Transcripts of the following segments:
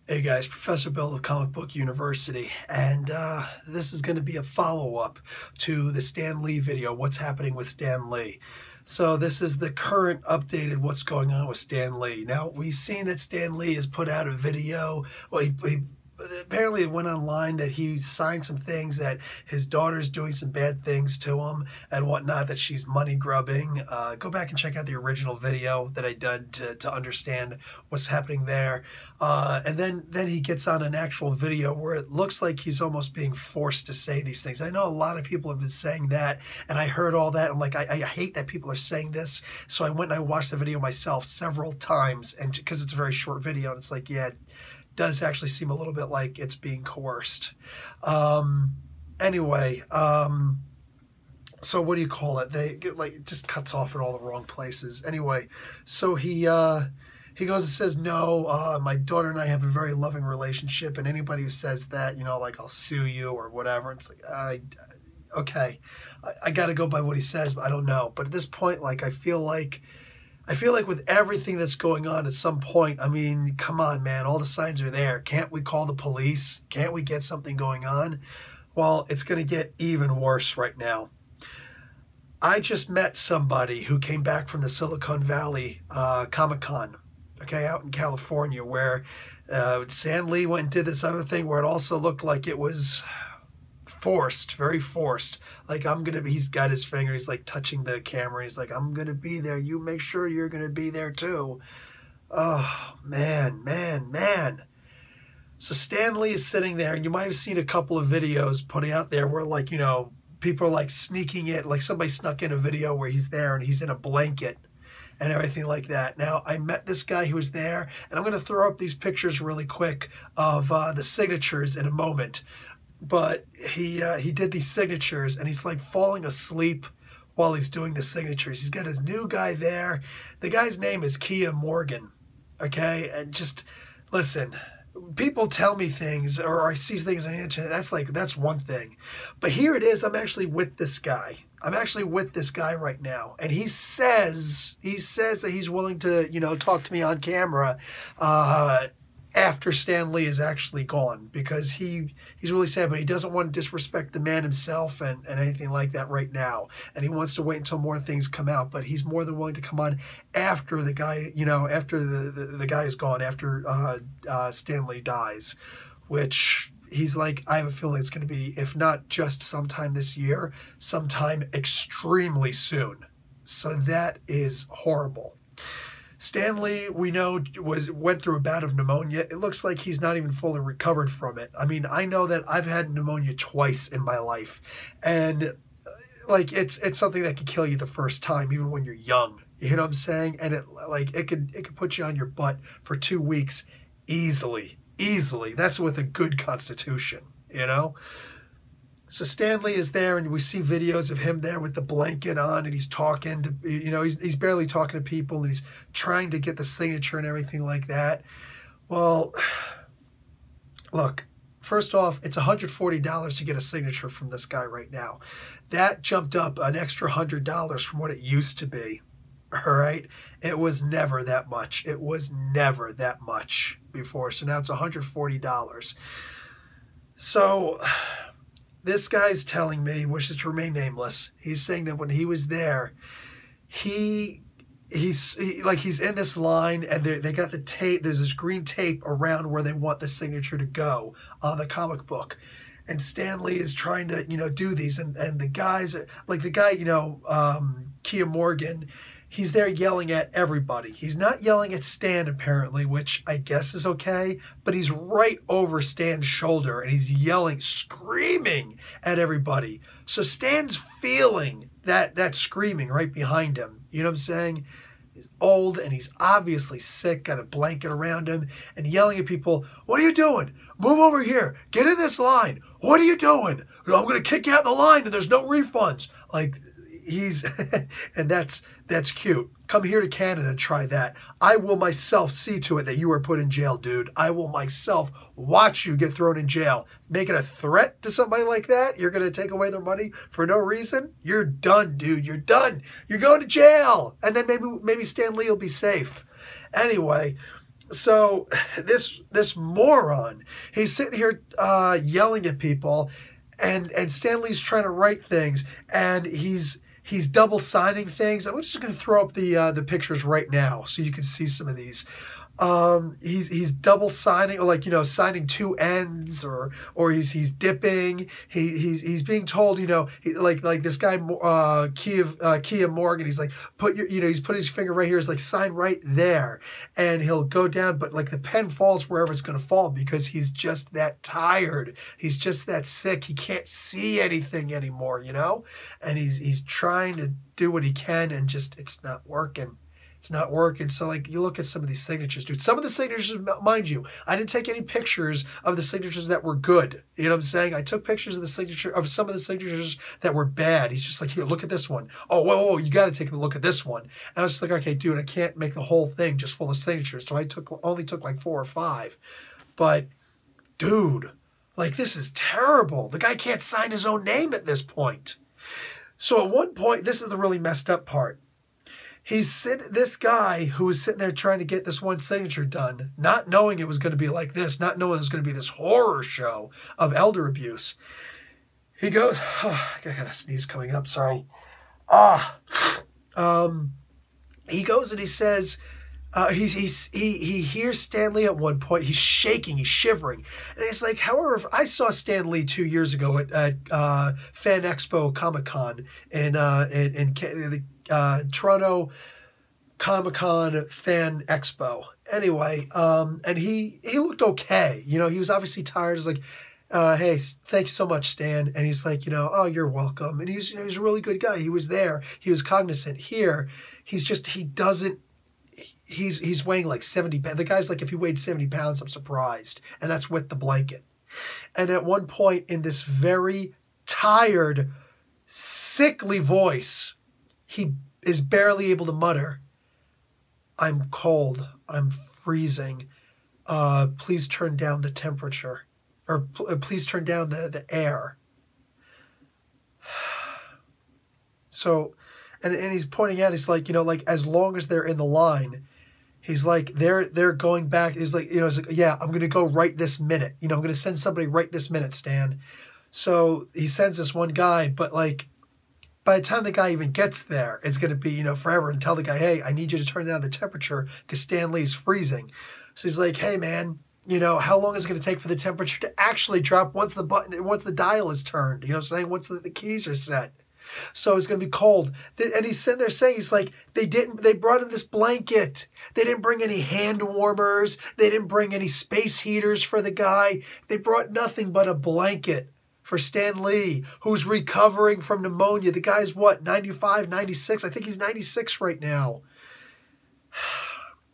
Hey guys, Professor Bill of Comic Book University, and this is going to be a follow-up to the Stan Lee video, What's Happening with Stan Lee. So this is the current updated what's going on with Stan Lee. Now, we've seen that Stan Lee has put out a video. Well, he apparently it went online that he signed some things, that his daughter's doing some bad things to him and whatnot, that she's money grubbing. Go back and check out the original video that I did to understand what's happening there. And then he gets on an actual video where it looks like he's almost being forced to say these things. I know a lot of people have been saying that, and I heard all that. I'm like, I hate that people are saying this. So I went and I watched the video myself several times, and because it's a very short video, and it's like, yeah, does actually seem a little bit like it's being coerced. Anyway, so what do you call it? They get, like, it just cuts off in all the wrong places. Anyway, so he goes and says, no, my daughter and I have a very loving relationship, and anybody who says that, you know, like, I'll sue you or whatever. It's like, okay, I got to go by what he says, but I don't know. But at this point, like, I feel like with everything that's going on at some point, I mean, come on, man, all the signs are there. Can't we call the police? Can't we get something going on? Well, it's going to get even worse right now. I just met somebody who came back from the Silicone Valley Comic Con, okay, out in California, where Stan Lee went and did this other thing where it also looked like it was forced, very forced. Like, he's got his finger, he's like touching the camera, he's like, I'm gonna be there, you make sure you're gonna be there too. Oh, man. So Stan Lee is sitting there, and you might have seen a couple of videos putting out there where, like, you know, people are like sneaking it, like somebody snuck in a video where he's there and he's in a blanket and everything like that. Now, I met this guy who was there, and I'm gonna throw up these pictures really quick of the signatures in a moment. But he did these signatures, and he's like falling asleep while he's doing the signatures. He's got his new guy there. The guy's name is Morgan, okay? And just listen, people tell me things, or I see things on the internet. That's one thing. But here it is. I'm actually with this guy. I'm actually with this guy right now, and he says that he's willing to, you know, talk to me on camera after Stan Lee is actually gone, because he's really sad, but he doesn't want to disrespect the man himself and anything like that right now. And he wants to wait until more things come out, but he's more than willing to come on after the guy, you know, after the guy is gone, after Stan Lee dies, which he's like, I have a feeling it's going to be, if not just sometime this year, sometime extremely soon. So that is horrible. Stan Lee, we know, went through a bout of pneumonia. It looks like he's not even fully recovered from it. I mean, I know that I've had pneumonia twice in my life, and like it's something that could kill you the first time, even when you're young. You know what I'm saying? And it could put you on your butt for 2 weeks easily. That's with a good constitution, you know. So Stan Lee is there, and we see videos of him there with the blanket on, and he's talking to, you know, he's barely talking to people, and he's trying to get the signature and everything like that. Well, look, first off, it's $140 to get a signature from this guy right now. That jumped up an extra $100 from what it used to be. All right? It was never that much. It was never that much before. So now it's $140. So this guy's telling me, wishes to remain nameless. He's saying that when he was there, he's in this line, and they got the tape. There's this green tape around where they want the signature to go on the comic book. And Stan Lee is trying to, you know, do these, and the guys, like the guy, you know, Morgan, he's there yelling at everybody. He's not yelling at Stan, apparently, which I guess is okay, but he's right over Stan's shoulder, and he's yelling, screaming at everybody. So Stan's feeling that screaming right behind him. You know what I'm saying? He's old, and he's obviously sick, got a blanket around him, and yelling at people, what are you doing? Move over here. Get in this line. What are you doing? I'm going to kick you out of the line, and there's no refunds. Like, he's, and that's cute. Come here to Canada and try that. I will myself see to it that you are put in jail, dude. I will myself watch you get thrown in jail. Making a threat to somebody like that, you're going to take away their money for no reason? You're done, dude. You're done. You're going to jail. And then maybe Stan Lee will be safe. Anyway, So this moron, he's sitting here yelling at people, and Stan Lee's trying to write things, and he's double signing things. I'm just going to throw up the pictures right now so you can see some of these. He's double signing, or like, signing two ends, or he's dipping. He's being told, like this guy Kia Morgan, he's like, he's put his finger right here, is like, sign right there, and he'll go down, but like the pen falls wherever it's going to fall because he's just that tired. He's just that sick. He can't see anything anymore, and he's trying to do what he can, and just it's not working. It's not working. So, like, you look at some of these signatures, dude. Some of the signatures, mind you, I didn't take any pictures of the signatures that were good. You know what I'm saying? I took pictures of some of the signatures that were bad. He's just like, here, look at this one. Oh, whoa, you got to take a look at this one. And I was just like, okay, dude, I can't make the whole thing just full of signatures. So I only took like 4 or 5. But, dude, like, this is terrible. The guy can't sign his own name at this point. So at one point, this is the really messed up part. This guy who was sitting there trying to get this one signature done, not knowing it was going to be like this, not knowing it was going to be this horror show of elder abuse. He goes, I got a sneeze coming up, sorry. He goes and he says, he hears Stan Lee at one point. He's shaking, he's shivering, and he's like, however, I saw Stan Lee 2 years ago at Fan Expo Comic Con in the Toronto Comic Con Fan Expo. Anyway, and he looked okay. He was obviously tired. He's like, hey, thanks so much, Stan. And he's like, oh, you're welcome. And he's a really good guy. He was there. He was cognizant. Here, he's weighing like 70 pounds. The guy's like, if he weighed 70 pounds, I'm surprised. And that's with the blanket. And at one point in this very tired, sickly voice, he is barely able to mutter, I'm cold, I'm freezing, please turn down the temperature, or please turn down the air. So, and he's pointing out, he's like, like, as long as they're in the line, he's like, they're going back, he's like, he's like, yeah, I'm going to go right this minute, I'm going to send somebody right this minute, Stan. So he sends this one guy, but like, by the time the guy even gets there, it's going to be, forever, and tell the guy, hey, I need you to turn down the temperature because Stan Lee's freezing. So he's like, hey, man, how long is it going to take for the temperature to actually drop once the dial is turned? You know what I'm saying? Once the keys are set. So it's going to be cold. And he's sitting there saying, he's like, they brought in this blanket. They didn't bring any hand warmers. They didn't bring any space heaters for the guy. They brought nothing but a blanket for Stan Lee, who's recovering from pneumonia. The guy's what, 95, 96? I think he's 96 right now.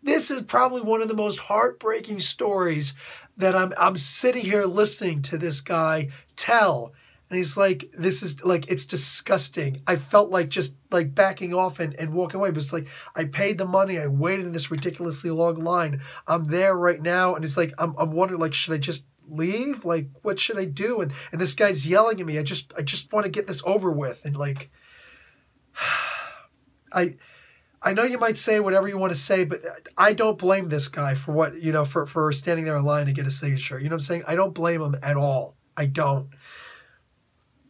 This is probably one of the most heartbreaking stories that I'm sitting here listening to this guy tell. And he's like, this is like, it's disgusting. I felt like just like backing off and walking away. But it's like, I paid the money. I waited in this ridiculously long line. I'm there right now. And it's like, I'm wondering, like, should I just leave? Like, what should I do? And this guy's yelling at me. I just want to get this over with. And like, I know you might say whatever you want to say, but I don't blame this guy for what, for standing there in line to get a signature. You know what I'm saying? I don't blame him at all. I don't.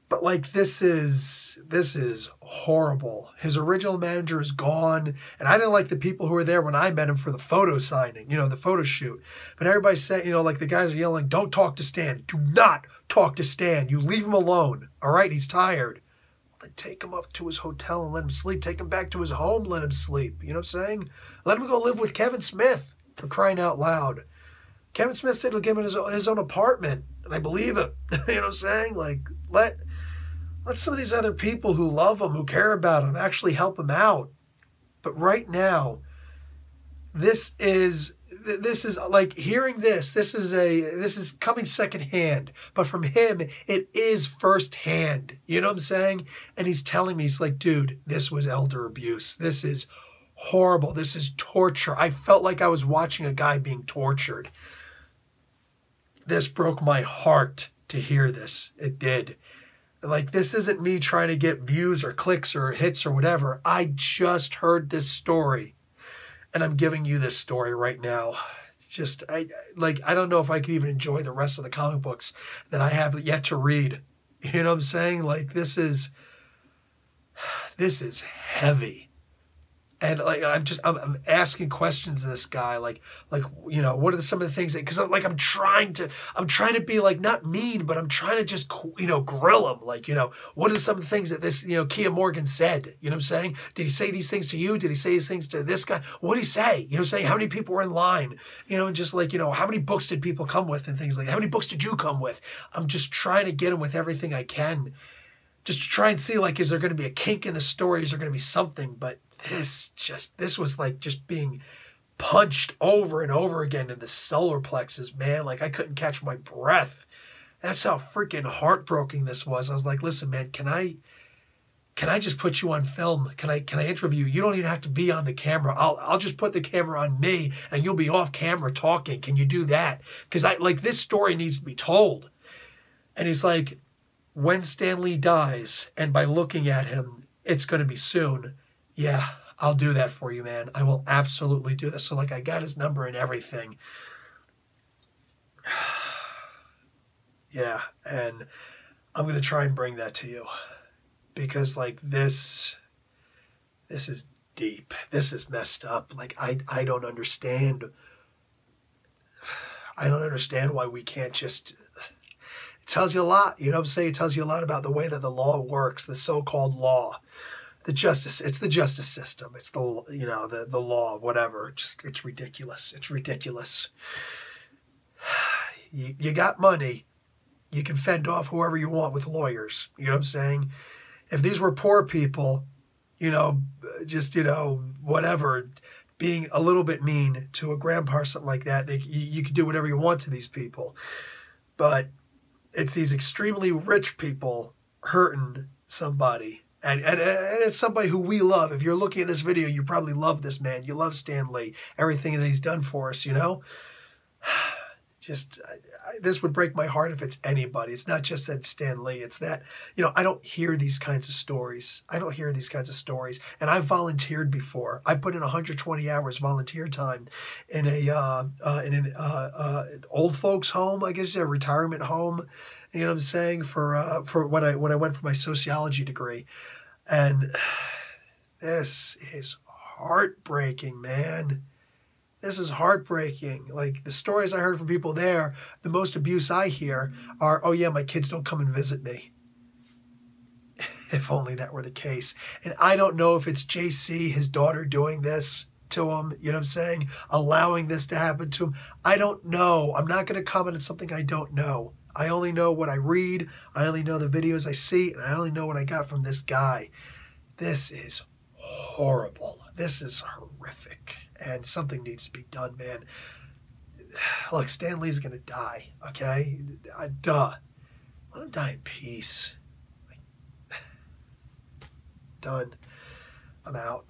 But like, this is horrible. His original manager is gone. And I didn't like the people who were there when I met him for the photo signing, the photo shoot. But everybody said, like, the guys are yelling, don't talk to Stan. Do not talk to Stan. You leave him alone. All right? He's tired. Well, then take him up to his hotel and let him sleep. Take him back to his home, let him sleep. You know what I'm saying? Let him go live with Kevin Smith, for crying out loud. Kevin Smith said he'll give him his own apartment. And I believe it. You know what I'm saying? Like, let some of these other people who love him, who care about him, actually help him out. But right now, this is like, hearing this is coming secondhand. But from him, it is firsthand. You know what I'm saying? And he's telling me, he's like, dude, this was elder abuse. This is horrible. This is torture. I felt like I was watching a guy being tortured. This broke my heart to hear this. It did. Like, this isn't me trying to get views or clicks or hits or whatever. I just heard this story, and I'm giving you this story right now. just, I don't know if I could even enjoy the rest of the comic books that I have yet to read. You know what I'm saying? Like, this is heavy. And like, I'm asking questions of this guy, like, you know, what are some of the things that, because I'm trying to be like, not mean, but I'm trying to just, you know, grill him. Like, you know, what are some of the things that this, you know, Kia Morgan said? You know what I'm saying? Did he say these things to you? Did he say these things to this guy? What did he say? You know what I'm saying? How many people were in line? You know, and just like, you know, how many books did people come with and things like that? How many books did you come with? I'm just trying to get him with everything I can. Just to try and see, like, is there going to be a kink in the story? Is there going to be something? But this was like just being punched over and over again in the solar plexus, man. Like, I couldn't catch my breath. That's how freaking heartbreaking this was. I was like, listen, man, can I just put you on film? Can I interview you? You don't even have to be on the camera. I'll just put the camera on me and you'll be off camera talking. Can you do that? Because this story needs to be told. And he's like, when Stan Lee dies, and by looking at him, it's going to be soon. Yeah, I'll do that for you, man. I will absolutely do this. So, like, I got his number and everything. Yeah, and I'm going to try and bring that to you. Because, like, this is deep. This is messed up. Like, I don't understand. I don't understand why we can't just... It tells you a lot, you know what I'm saying? It tells you a lot about the way that the law works, the so-called law. It's the justice system. It's the, you know, the law, whatever. Just, it's ridiculous. It's ridiculous. You got money. You can fend off whoever you want with lawyers. You know what I'm saying? If these were poor people, you know, just, you know, whatever, being a little bit mean to a grandpa or something like that, you could do whatever you want to these people. But it's these extremely rich people hurting somebody. And it's somebody who we love. If you're looking at this video, you probably love this man. You love Stan Lee. Everything that he's done for us, you know? Just, this would break my heart if it's anybody. It's not just that Stan Lee. It's that, you know, I don't hear these kinds of stories. I don't hear these kinds of stories. And I've volunteered before. I put in 120 hours volunteer time in an old folks home, I guess, a retirement home. You know what I'm saying? For when I went for my sociology degree. And this is heartbreaking, man. This is heartbreaking. Like, the stories I heard from people there, the most abuse I hear are, oh yeah, my kids don't come and visit me. If only that were the case. And I don't know if it's JC, his daughter, doing this to him, you know what I'm saying? Allowing this to happen to him. I don't know. I'm not going to comment on something I don't know. I only know what I read. I only know the videos I see. And I only know what I got from this guy. This is horrible. This is horrific. And something needs to be done, man. Look, Stan Lee's going to die, okay? Duh. Let him die in peace. Done. I'm out.